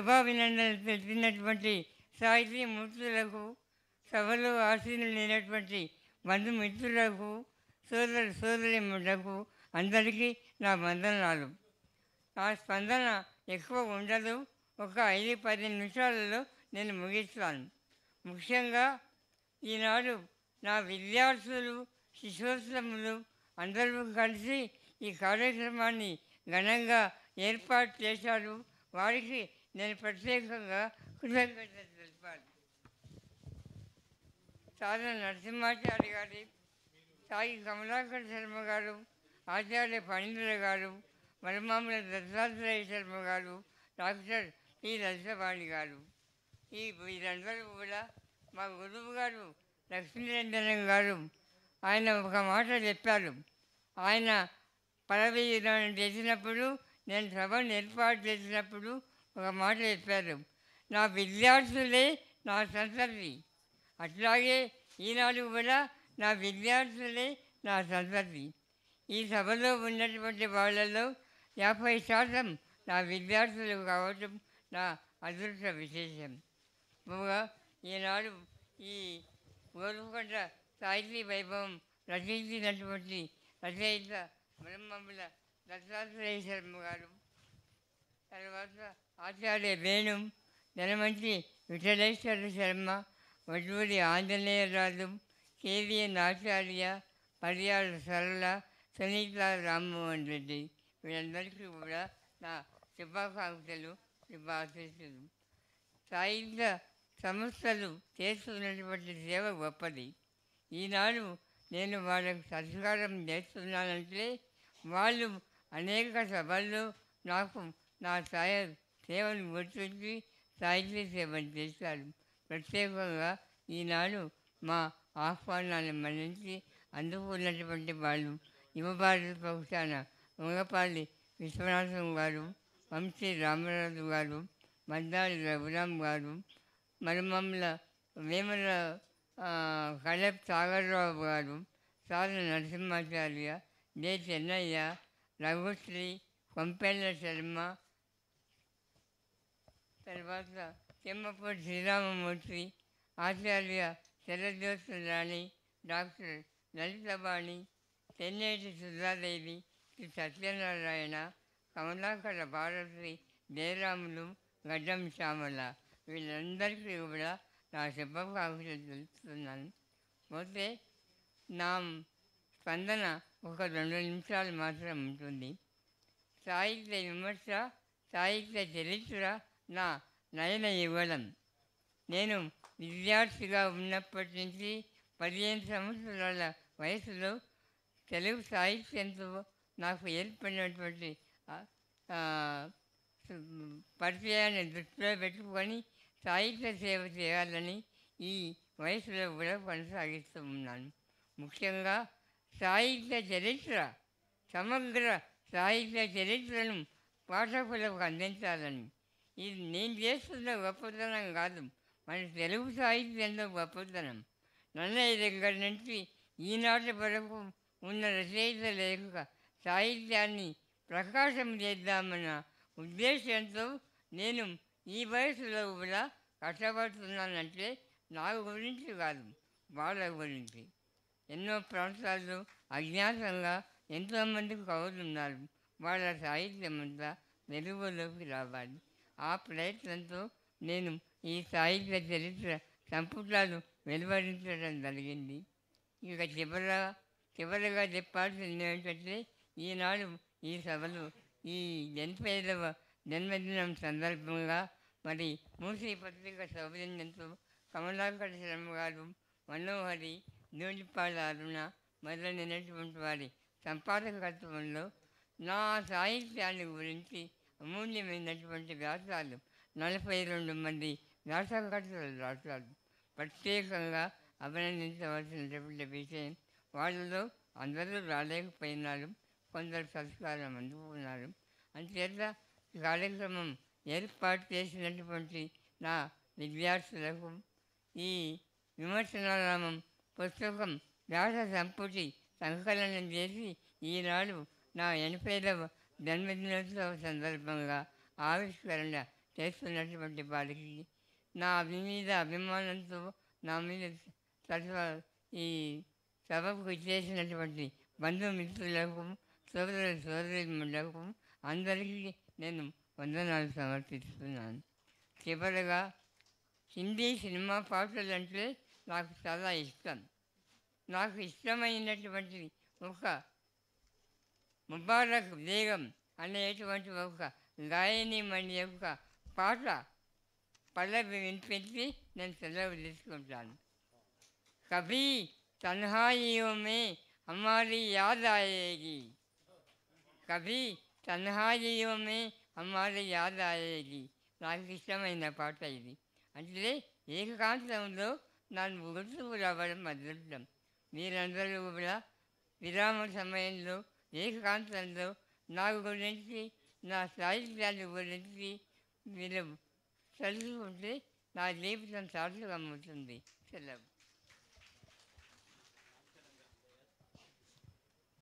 శుభాభినందనలు తెలిపినటువంటి సాహితీ మూర్తులకు, సభలో ఆసీనులైనటువంటి బంధుమిత్రులకు, సోదరీమణులకు అందరికీ నా వందనాలు. నా స్పందన ఎక్కువ ఉండదు. ఒక 5-10 నిమిషాలలో నేను ముగిస్తాను. ముఖ్యంగా ఈనాడు నా విద్యార్థులు, శిశోత్సములు అందరూ కలిసి ఈ కార్యక్రమాన్ని ఘనంగా ఏర్పాటు చేశారు. వారికి నేను ప్రత్యేకంగా కృతజ్ఞతలు తెలిపాను. సాధన నరసింహాచార్య గారి, సాయి కమలాకర్ శర్మ గారు, ఆచార్య ఫణీంద్ర గారు, మరమాముల దత్తాత్రేయ శర్మ గారు, డాక్టర్ టి లలితవాణి గారు, వీరందరూ కూడా మా గురువు గారు లక్ష్మీరంజనం గారు. ఆయన ఒక మాట చెప్పారు. ఆయన పదవీ విరమణ చేసినప్పుడు, నేను సభను ఏర్పాటు చేసినప్పుడు ఒక మాట చెప్పారు. నా విద్యార్థులే నా సంతతి. అట్లాగే ఈనాడు కూడా నా విద్యార్థులే నా సంతతి. ఈ సభలో ఉన్నటువంటి వాళ్ళలో 50% నా విద్యార్థులు కావటం నా అదృష్ట విశేషం. ఈనాడు ఈ గోరుకొండ సాహితీ వైభవం రచించినటువంటి రచయిత బ్రహ్మముల దత్తాత్రేయ శర్మ గారు, తర్వాత ఆచార్య వేణు, ధనమంచి విఠలేశ్వర శర్మ, వడ్డూరి ఆంజనేయరాజు, కేవీఎన్ ఆచార్య, పర్యాల సరళ, సునీత రామ్మోహన్ రెడ్డి, వీళ్ళందరికీ కూడా నా శుభాకాంక్షలు, శుభాశీస్సులు. సాహిత్య సంస్థలు చేస్తున్నటువంటి సేవ గొప్పది. ఈనాడు నేను వాళ్ళకు సత్కారం చేస్తున్నానంటే వాళ్ళు అనేక సభల్లో నాకు నా సేవను గుర్తించి సాహిత్య సేవను చేశారు. ప్రత్యేకంగా ఈనాడు మా ఆహ్వానాన్ని మన్నించి అందుకున్నటువంటి వాళ్ళు యువభారత పక్షాన వంగపాలి విశ్వనాథం గారు, వంశీ రామరాజు గారు, మద్దాలి రఘురాం గారు, మరమమ్ల వేమల కళప్ సాగర్రావు గారు, సాధన నరసింహాచార్య, జె చెన్నయ్య, రఘుశ్రీ, కొంపెల్ల శర్మ, తర్వాత చెమ్మపూడి శ్రీరామమూర్తి, ఆచార్య శరజ్యోత్సవ రాణి, డాక్టర్ లలితవాణి, తెన్నేటి సుధాదేవి, శ్రీ సత్యనారాయణ, కమలాకర భారతి, జయరాములు, గడ్డం శ్యామల, వీళ్ళందరికీ కూడా నా శుభాకాంక్షలు తెలుపుతున్నాను. పోతే నా స్పందన ఒక 2 నిమిషాలు మాత్రం ఉంటుంది. సాహిత్య విమర్శ, సాహిత్య చరిత్ర నా నయన యుగళం. నేను విద్యార్థిగా ఉన్నప్పటి నుంచి 15 సంవత్సరాల వయసులో తెలుగు సాహిత్యంతో నాకు ఏర్పడినటువంటి పరిచయాన్ని దృష్టిలో పెట్టుకొని సాహిత్య సేవ చేయాలని ఈ వయసులో కూడా కొనసాగిస్తూ ఉన్నాను. ముఖ్యంగా సాహిత్య చరిత్ర, సమగ్ర సాహిత్య చరిత్రను పాఠకులకు అందించాలని. ఇది నేను చేస్తున్న గొప్పతనం కాదు, మన తెలుగు సాహిత్యంలో గొప్పతనం. నన్నయ్య దగ్గర నుంచి ఈనాటి వరకు ఉన్న రచయితల యొక్క సాహిత్యాన్ని ప్రకాశం చేద్దామన్న ఉద్దేశంతో నేను ఈ వయసులో కూడా కష్టపడుతున్నానంటే నా గురించి కాదు, వాళ్ళ గురించి. ఎన్నో ప్రాంతాల్లో అజ్ఞాతంగా ఎంతోమంది కవులు ఉన్నారు. వాళ్ళ సాహిత్యం అంతా వెలుగులోకి రావాలి. ఆ ప్రయత్నంతో నేను ఈ సాహిత్య చరిత్ర సంపుటాలు వెలువరించడం జరిగింది. ఇక చివరిగా చెప్పాల్సింది ఏంటంటే, ఈనాడు ఈ సభలో ఈ 85వ జన్మదినం సందర్భంగా మరి మూసీ పత్రిక సౌజన్యంతో కమలాకర్ శర్మ గారు, మనోహరి, నూలిపాల అరుణ మొదలైనటువంటి వారి సంపాదకత్వంలో నా సాహిత్యాన్ని గురించి అమూల్యమైనటువంటి వ్యాసాలు 42 మంది వ్యాసకర్తలు రాశారు. ప్రత్యేకంగా అభినందించవలసినటువంటి విషయం, వాళ్ళలో అందరూ రాలేకపోయినారు, కొందరు సత్కారం అందుకున్నారు. అంచేత ఈ కార్యక్రమం ఏర్పాటు చేసినటువంటి నా విద్యార్థులకు ఈ విమర్శనారామం పుస్తకం వ్యాస సంపుటి సంకలనం చేసి ఈనాడు నా 85వ జన్మదినోత్సవ సందర్భంగా ఆవిష్కరణ చేస్తున్నటువంటి వారికి నా మీద అభిమానంతో నా మీద సర్వ ఈ సభకు చేసినటువంటి బంధుమిత్రులకు సోదరులకు అందరికీ నేను వందనాలు సమర్పిస్తున్నాను. చివరగా హిందీ సినిమా పాటలు అంటే నాకు చాలా ఇష్టం. నాకు ఇష్టమైనటువంటి ఒక ముబారక్ బేగం అనేటువంటి ఒక గాయనిమణి యొక్క పాట పల్లవి వినిపించి నేను సెలవు తీసుకుంటాను. కభీ తన్హాయియోं में हमारी याद आएगी, కభీ తన్హాయియోं में हमारी याद आएगी. నాకు ఇష్టమైన పాట ఇది. అంటే ఏకాంతంలో నన్ను గుర్తుకు రావడం అదృష్టం. మీరందరూ కూడా విరామ సమయంలో ఏకాంతంలో నా గురించి నా సాహిత్యాన్ని గురించి మీరు తెలుసుకుంటే నా జీవితం సార్థకమవుతుంది. సెలవు.